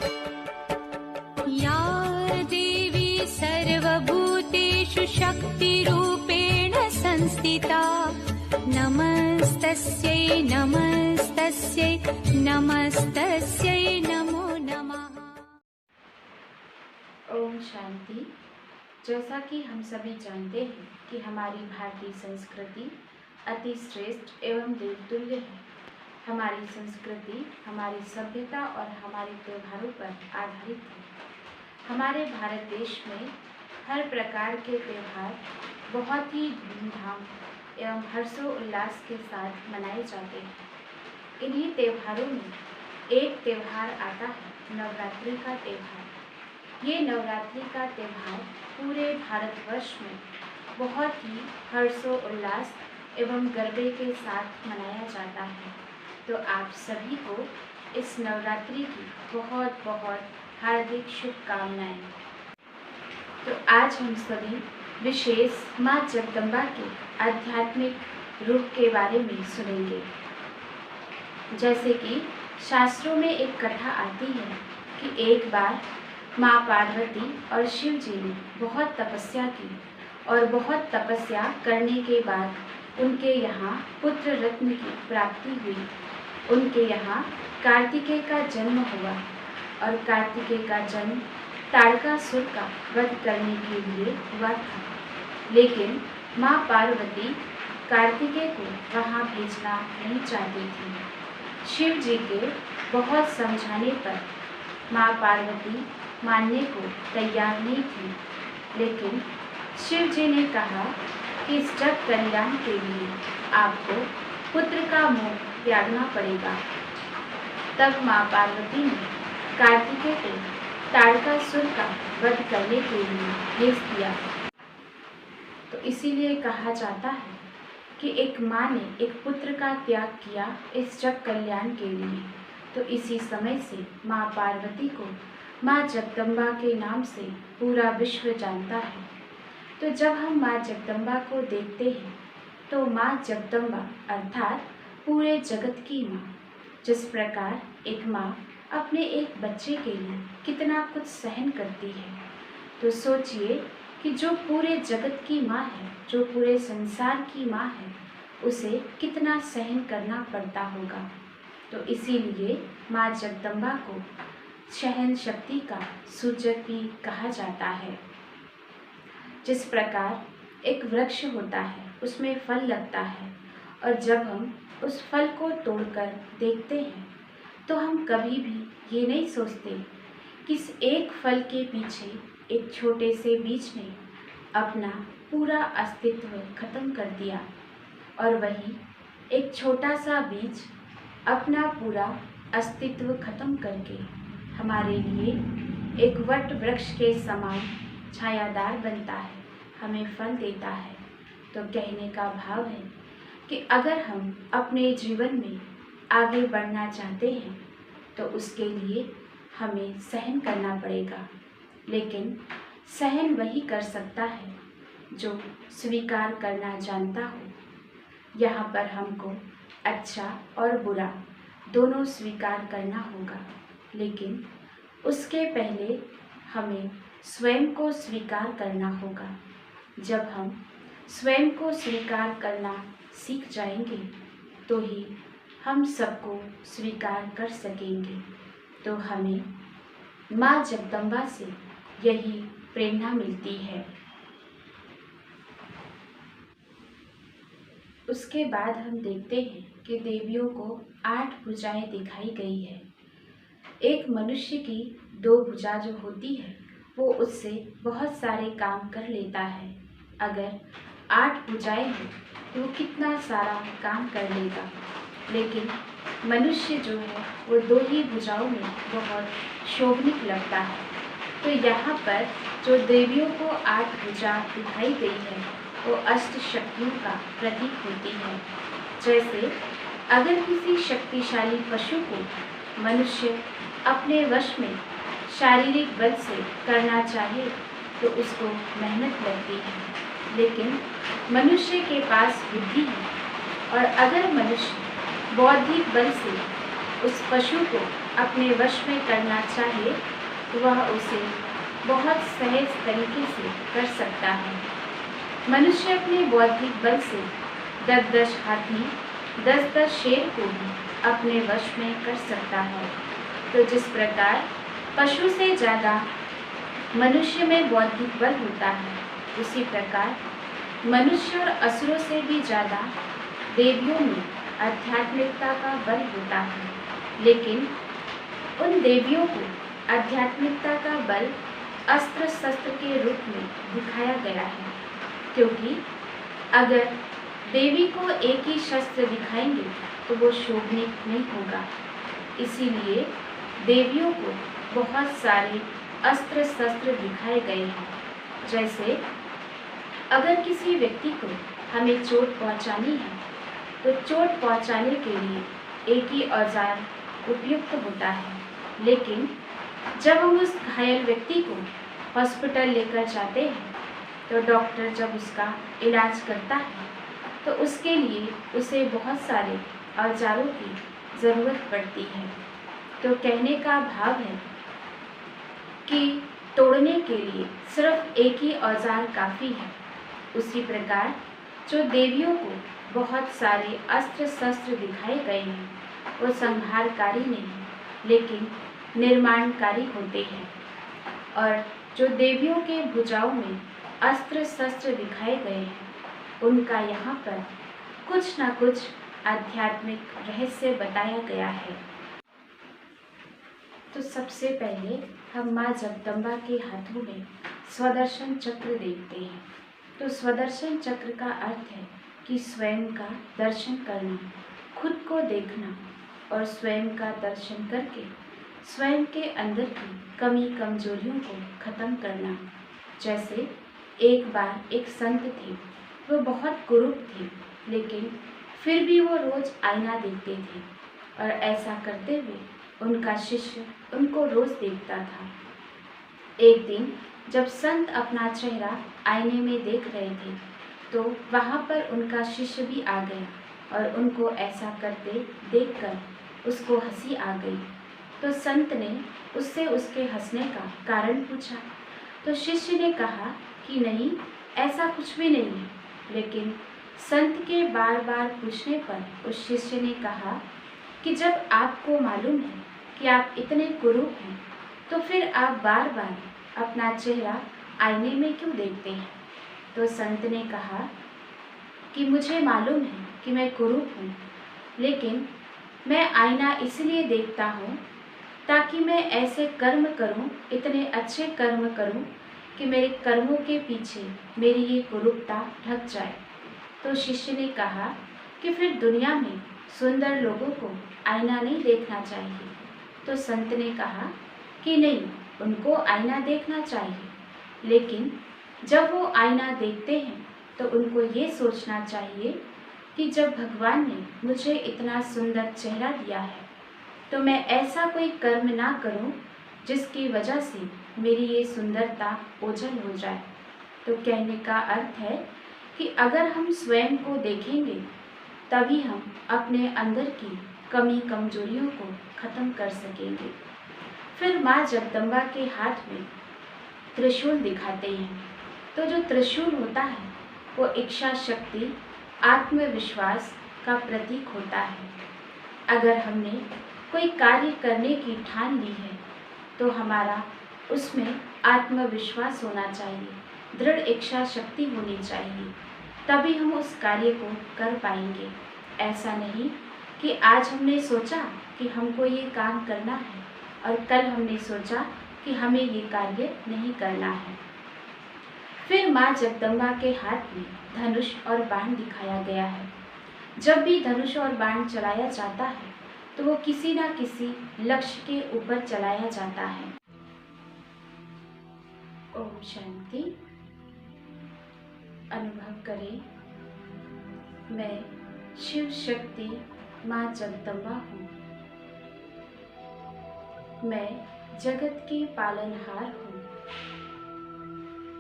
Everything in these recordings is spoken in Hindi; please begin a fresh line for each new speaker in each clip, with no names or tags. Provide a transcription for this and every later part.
या देवी सर्वभूतेषु शक्तिरूपेण संस्थिता नमस्तस्यै नमस्तस्यै नमस्तस्यै नमो नमः।
ओम शांति। जैसा कि हम सभी जानते हैं कि हमारी भारतीय संस्कृति अति श्रेष्ठ एवं देवतुल्य है। हमारी संस्कृति हमारी सभ्यता और हमारे त्योहारों पर आधारित है। हमारे भारत देश में हर प्रकार के त्योहार बहुत ही धूमधाम एवं हर्षोल्लास के साथ मनाए जाते हैं। इन्हीं त्योहारों में एक त्यौहार आता है नवरात्रि का त्यौहार। ये नवरात्रि का त्यौहार पूरे भारतवर्ष में बहुत ही हर्षोल्लास एवं गरबे के साथ मनाया जाता है। तो आप सभी को इस नवरात्रि की बहुत बहुत हार्दिक शुभकामनाएं। तो आज हम सभी विशेष माँ जगदम्बा के आध्यात्मिक रूप के बारे में सुनेंगे। जैसे कि शास्त्रों में एक कथा आती है कि एक बार माँ पार्वती और शिव जी ने बहुत तपस्या की और बहुत तपस्या करने के बाद उनके यहाँ पुत्र रत्न की प्राप्ति हुई। उनके यहाँ कार्तिकेय का जन्म हुआ और कार्तिकेय का जन्म ताड़कासुर का वध करने के लिए हुआ था। लेकिन माँ पार्वती कार्तिकेय को वहाँ भेजना नहीं चाहती थी। शिव जी के बहुत समझाने पर माँ पार्वती मानने को तैयार नहीं थी। लेकिन शिव जी ने कहा कि इस जग कल्याण के लिए आपको पुत्र का मोह त्यागना पड़ेगा। तब माँ पार्वती ने कार्तिकेय को ताड़कासुर का वध करने के लिए भेज दिया। तो इसीलिए कहा जाता है कि एक माँ ने एक पुत्र का त्याग किया इस जग कल्याण के लिए। तो इसी समय से माँ पार्वती को माँ जगदम्बा के नाम से पूरा विश्व जानता है। तो जब हम माँ जगदम्बा को देखते हैं तो माँ जगदम्बा अर्थात पूरे जगत की माँ, जिस प्रकार एक माँ अपने एक बच्चे के लिए कितना कुछ सहन करती है, तो सोचिए कि जो पूरे जगत की माँ है, जो पूरे संसार की माँ है, उसे कितना सहन करना पड़ता होगा। तो इसीलिए माँ जगदम्बा को सहन शक्ति का सूचक भी कहा जाता है। जिस प्रकार एक वृक्ष होता है, उसमें फल लगता है और जब हम उस फल को तोड़कर देखते हैं तो हम कभी भी ये नहीं सोचते कि इस एक फल के पीछे एक छोटे से बीज ने अपना पूरा अस्तित्व खत्म कर दिया और वही एक छोटा सा बीज अपना पूरा अस्तित्व खत्म करके हमारे लिए एक वट वृक्ष के समान छायादार बनता है, हमें फल देता है। तो कहने का भाव है कि अगर हम अपने जीवन में आगे बढ़ना चाहते हैं तो उसके लिए हमें सहन करना पड़ेगा। लेकिन सहन वही कर सकता है जो स्वीकार करना जानता हो। यहाँ पर हमको अच्छा और बुरा दोनों स्वीकार करना होगा, लेकिन उसके पहले हमें स्वयं को स्वीकार करना होगा। जब हम स्वयं को स्वीकार करना सीख जाएंगे तो ही हम सबको स्वीकार कर सकेंगे। तो हमें माँ जगदम्बा से यही प्रेरणा मिलती है। उसके बाद हम देखते हैं कि देवियों को 8 भुजाएं दिखाई गई है। एक मनुष्य की 2 भुजा जो होती है वो उससे बहुत सारे काम कर लेता है। अगर 8 भुजाएं हैं तो वो कितना सारा काम कर लेगा। लेकिन मनुष्य जो है वो 2 ही भुजाओं में बहुत शोभनीय लगता है। तो यहाँ पर जो देवियों को 8 भुजा दिखाई गई है वो अष्ट शक्तियों का प्रतीक होती है। जैसे अगर किसी शक्तिशाली पशु को मनुष्य अपने वश में शारीरिक बल से करना चाहे तो उसको मेहनत लगती है, लेकिन मनुष्य के पास बुद्धि है और अगर मनुष्य बौद्धिक बल से उस पशु को अपने वश में करना चाहे तो वह उसे बहुत सहज तरीके से कर सकता है। मनुष्य अपने बौद्धिक बल से 10-10 हाथी, 10-10 शेर को भी अपने वश में कर सकता है। तो जिस प्रकार पशु से ज़्यादा मनुष्य में बौद्धिक बल होता है, उसी प्रकार मनुष्य और असुरों से भी ज़्यादा देवियों में आध्यात्मिकता का बल होता है। लेकिन उन देवियों को आध्यात्मिकता का बल अस्त्र शस्त्र के रूप में दिखाया गया है, क्योंकि अगर देवी को एक ही शस्त्र दिखाएंगे तो वो शोभनीय नहीं होगा। इसीलिए देवियों को बहुत सारे अस्त्र शस्त्र दिखाए गए हैं। जैसे अगर किसी व्यक्ति को हमें चोट पहुंचानी है तो चोट पहुंचाने के लिए एक ही औजार उपयुक्त होता है, लेकिन जब हम उस घायल व्यक्ति को हॉस्पिटल लेकर जाते हैं तो डॉक्टर जब उसका इलाज करता है तो उसके लिए उसे बहुत सारे औजारों की ज़रूरत पड़ती है। तो कहने का भाव है कि तोड़ने के लिए सिर्फ एक ही औजार काफ़ी है। उसी प्रकार जो देवियों को बहुत सारे अस्त्र शस्त्र दिखाए गए हैं वो संहारकारी नहीं लेकिन निर्माणकारी होते हैं। और जो देवियों के भुजाओं में अस्त्र शस्त्र दिखाए गए हैं उनका यहाँ पर कुछ न कुछ आध्यात्मिक रहस्य बताया गया है। तो सबसे पहले हम माँ जगदम्बा के हाथों में स्वदर्शन चक्र देखते हैं। तो स्वदर्शन चक्र का अर्थ है कि स्वयं का दर्शन करना, खुद को देखना और स्वयं का दर्शन करके स्वयं के अंदर की कमी कमजोरियों को खत्म करना। जैसे एक बार एक संत थे, वो बहुत कुरूप थे, लेकिन फिर भी वो रोज़ आईना देखते थे और ऐसा करते हुए उनका शिष्य उनको रोज़ देखता था। एक दिन जब संत अपना चेहरा आईने में देख रहे थे तो वहाँ पर उनका शिष्य भी आ गया और उनको ऐसा करते देखकर उसको हंसी आ गई। तो संत ने उससे उसके हंसने का कारण पूछा तो शिष्य ने कहा कि नहीं, ऐसा कुछ भी नहीं है। लेकिन संत के बार बार पूछने पर उस शिष्य ने कहा कि जब आपको मालूम है कि आप इतने कुरूप हैं तो फिर आप बार बार अपना चेहरा आईने में क्यों देखते हैं। तो संत ने कहा कि मुझे मालूम है कि मैं कुरूप हूँ, लेकिन मैं आईना इसलिए देखता हूँ ताकि मैं ऐसे कर्म करूँ, इतने अच्छे कर्म करूँ कि मेरे कर्मों के पीछे मेरी ये कुरूपता ढक जाए। तो शिष्य ने कहा कि फिर दुनिया में सुंदर लोगों को आईना नहीं देखना चाहिए। तो संत ने कहा कि नहीं, उनको आईना देखना चाहिए, लेकिन जब वो आईना देखते हैं तो उनको ये सोचना चाहिए कि जब भगवान ने मुझे इतना सुंदर चेहरा दिया है तो मैं ऐसा कोई कर्म ना करूं जिसकी वजह से मेरी ये सुंदरता ओझल हो जाए। तो कहने का अर्थ है कि अगर हम स्वयं को देखेंगे तभी हम अपने अंदर की कमी कमजोरियों को खत्म कर सकेंगे। फिर माँ जगदम्बा के हाथ में त्रिशूल दिखाते हैं। तो जो त्रिशूल होता है वो इच्छा शक्ति, आत्मविश्वास का प्रतीक होता है। अगर हमने कोई कार्य करने की ठान ली है तो हमारा उसमें आत्मविश्वास होना चाहिए, दृढ़ इच्छा शक्ति होनी चाहिए, तभी हम उस कार्य को कर पाएंगे। ऐसा नहीं कि आज हमने सोचा कि हमको ये काम करना है और कल हमने सोचा कि हमें ये कार्य नहीं करना है। फिर माँ जगदम्बा के हाथ में धनुष और बाण दिखाया गया है। जब भी धनुष और बाण चलाया जाता है तो वो किसी न किसी लक्ष्य के ऊपर चलाया जाता है। ओम शांति। अनुभव करें, मैं शिव शक्ति माँ जगदम्बा हूँ। मैं जगत की पालनहार हूँ।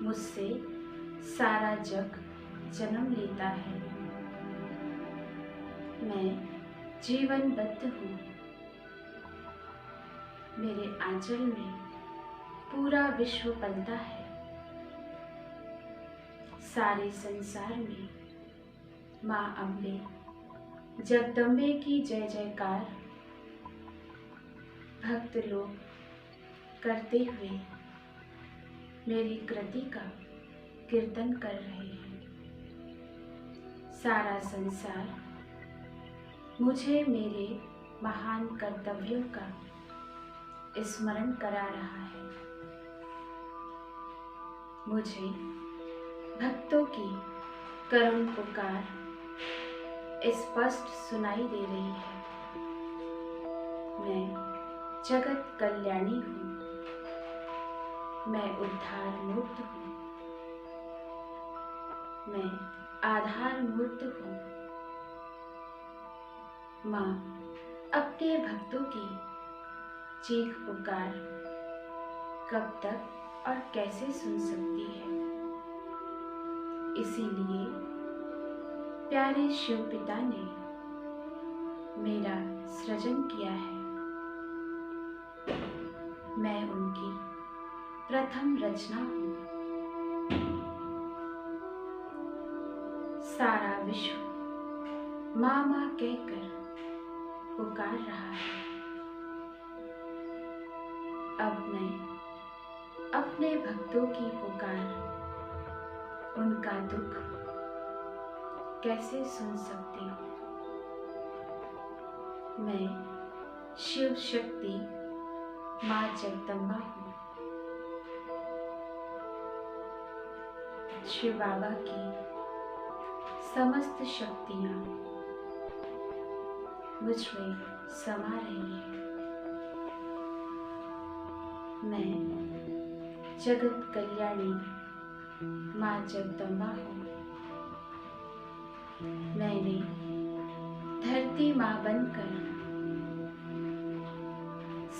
मुझसे सारा जग जन्म लेता है। मैं जीवनबद्ध हूँ। मेरे आंचल में पूरा विश्व पलता है। सारे संसार में माँ अम्बे जगदम्बे की जय जयकार भक्त लोग करते हुए मेरी कृति का कीर्तन कर रहे हैं। सारा संसार मुझे मेरे महान कर्तव्यों का स्मरण करा रहा है। मुझे भक्तों की करुण पुकार स्पष्ट सुनाई दे रही है। मैं जगत कल्याणी हूँ, मैं उद्धार मूर्त हूँ, मैं आधार मूर्त हूँ। माँ अपने भक्तों की चीख पुकार कब तक और कैसे सुन सकती है। इसीलिए प्यारे शिव पिता ने मेरा सृजन किया है। मैं उनकी प्रथम रचना हूँ। सारा विश्व माँ माँ कहकर पुकार रहा है। अब मैं अपने भक्तों की पुकार, उनका दुख कैसे सुन सकती हूँ। मैं शिव शक्ति माँ जगदम्बा हूँ। शिव बाबा की समस्त शक्तियाँ मुझ में समा रही है। मैं जगत कल्याणी माँ जगदम्बा हूँ। मैंने धरती माँ बनकर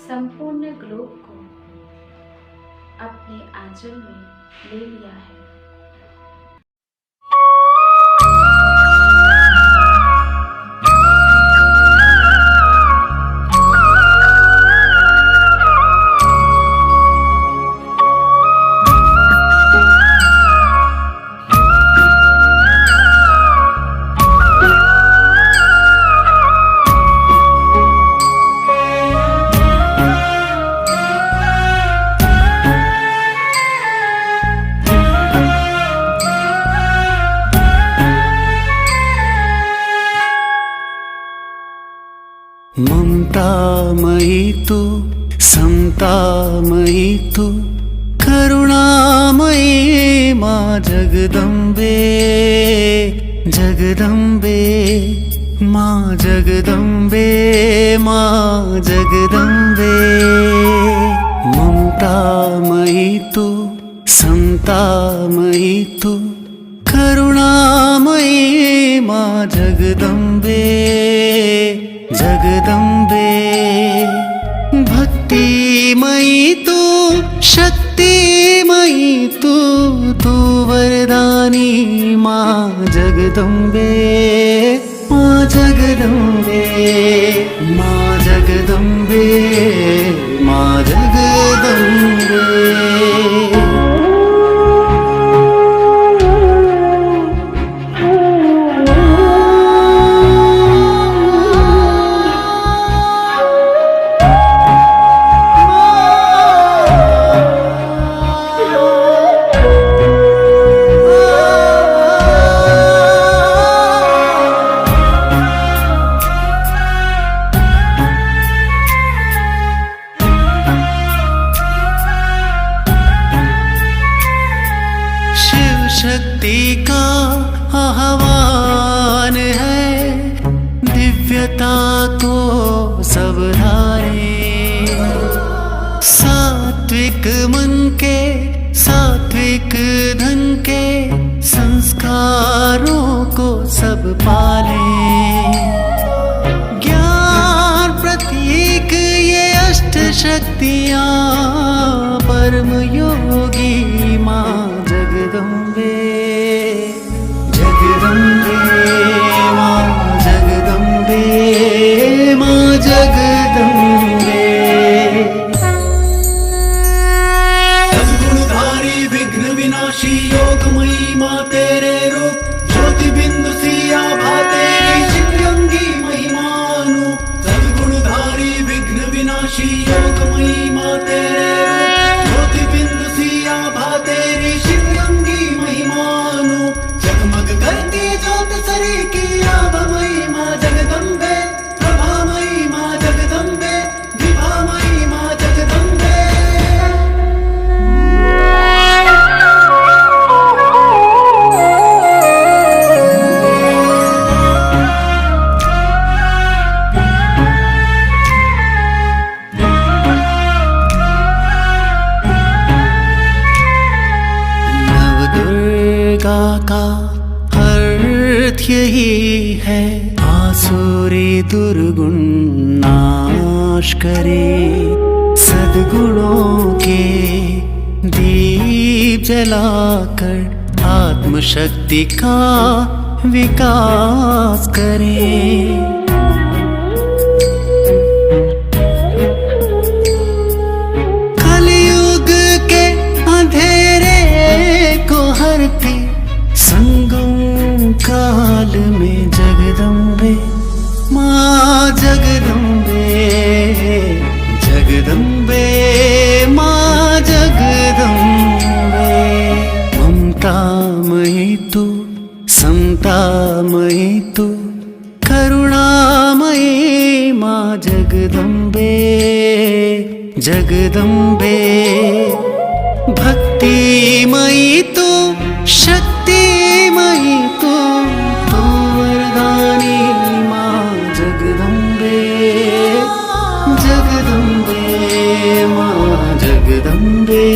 संपूर्ण ग्लोब को अपने आंचल में ले लिया है।
ममतामयी तू, समतामयी तू, करुणामयी माँ जगदम्बे, जगदम्बे माँ जगदम्बे, माँ जगदम्बे। ममतामयी तू, समतामयी तू, करुणामयी माँ जगदम्बे, जगदम्बे। भक्तिमयी तू, शक्तिमयी तू, तू वरदानी माँ जगदम्बे, माँ जगदम्बे, माँ जगदम्बे, माँ जगदम्बे। शक्ति का आह्वान है, दिव्यता को सब धारे। सात्विक मन के, सात्विक धन के, संस्कारों को सब पाले। ज्ञान प्रतीक ये अष्ट शक्तियाँ, परम योगी माँ जगदम्बे, जगदम्बे माँ जगदम्बे, माँ जगदम्बे। साक्षी योगमयी माँ तेरे रूप, ज्योति बिंदु सी आभा तेरी शिवलिंगी महिमानु, जगमग करती ज्योत सरी की आभामयी माँ जगदम्बे, प्रभामयी माँ जगदम्बे, विभामयी माँ जगदम्बे। नवदुर्गा का अर्थ यही है, आसुरी दुर्गुण नाश करे, सद्गुणों के दीप जलाकर आत्मशक्ति का विकास करे। कलयुग के अंधेरे को हरती संगम काल में जगदम्बे माँ जगदम्बे, जगदम्बे माँ जगदम्बे। ममतामयी तू, समतामयी तू, करुणामयी माँ जगदम्बे, जगदम्बे। भक्तिमयी तू, शक्तिमयी तू, तू वरदानी माँ जगदम्बे, जगदम्बे माँ जगदम्बे।